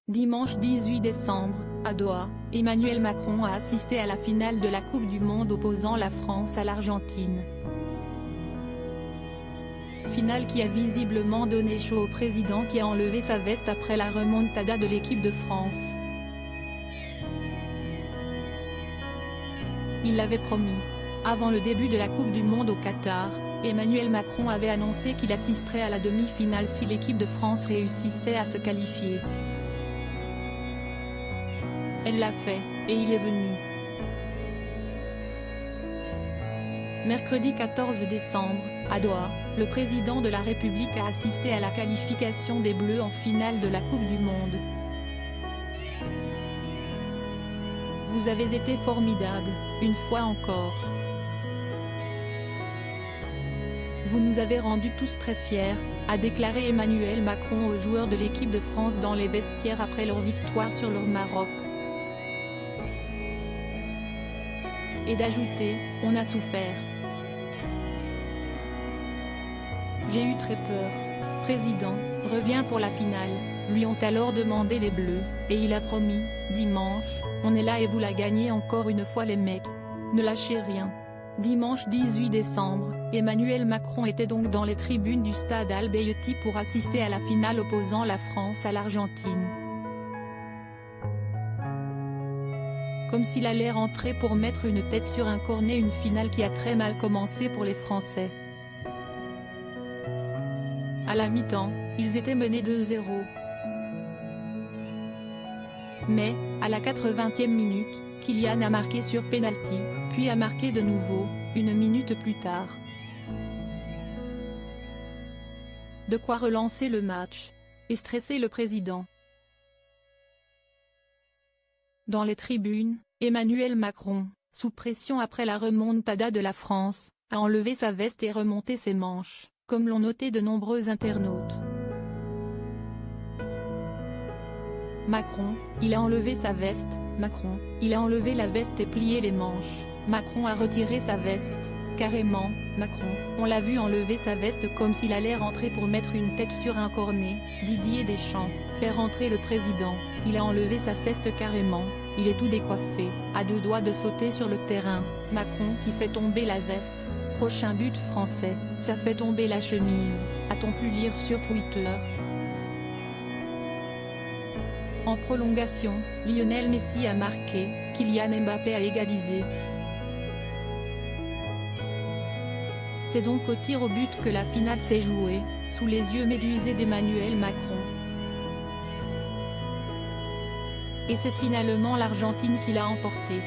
Dimanche 18 décembre, à Doha, Emmanuel Macron a assisté à la finale de la Coupe du Monde opposant la France à l'Argentine. Finale qui a visiblement donné chaud au président qui a enlevé sa veste après la remontada de l'équipe de France. Il l'avait promis. Avant le début de la Coupe du Monde au Qatar, Emmanuel Macron avait annoncé qu'il assisterait à la demi-finale si l'équipe de France réussissait à se qualifier. Elle l'a fait, et il est venu. Mercredi 14 décembre, à Doha, le président de la République a assisté à la qualification des Bleus en finale de la Coupe du Monde. Vous avez été formidables, une fois encore. Vous nous avez rendus tous très fiers, a déclaré Emmanuel Macron aux joueurs de l'équipe de France dans les vestiaires après leur victoire sur le Maroc. Et d'ajouter, on a souffert. J'ai eu très peur. Président, reviens pour la finale, lui ont alors demandé les Bleus, et il a promis, dimanche, on est là et vous la gagnez encore une fois les mecs. Ne lâchez rien. Dimanche 18 décembre, Emmanuel Macron était donc dans les tribunes du stade Al-Bayati pour assister à la finale opposant la France à l'Argentine. Comme s'il allait rentrer pour mettre une tête sur un cornet, une finale qui a très mal commencé pour les Français. À la mi-temps, ils étaient menés 2-0. Mais, à la 80e minute, Kylian a marqué sur pénalty, puis a marqué de nouveau, une minute plus tard. De quoi relancer le match, et stresser le président. Dans les tribunes, Emmanuel Macron, sous pression après la remontada de la France, a enlevé sa veste et remonté ses manches, comme l'ont noté de nombreux internautes. Macron, il a enlevé sa veste, Macron, il a enlevé la veste et plié les manches, Macron a retiré sa veste, carrément, Macron, on l'a vu enlever sa veste comme s'il allait rentrer pour mettre une tête sur un cornet, Didier Deschamps, fait rentrer le président, il a enlevé sa ceste carrément, il est tout décoiffé, à deux doigts de sauter sur le terrain, Macron qui fait tomber la veste, prochain but français, ça fait tomber la chemise, a-t-on pu lire sur Twitter. En prolongation, Lionel Messi a marqué, Kylian Mbappé a égalisé. C'est donc au tir au but que la finale s'est jouée, sous les yeux médusés d'Emmanuel Macron. Et c'est finalement l'Argentine qui l'a emporté.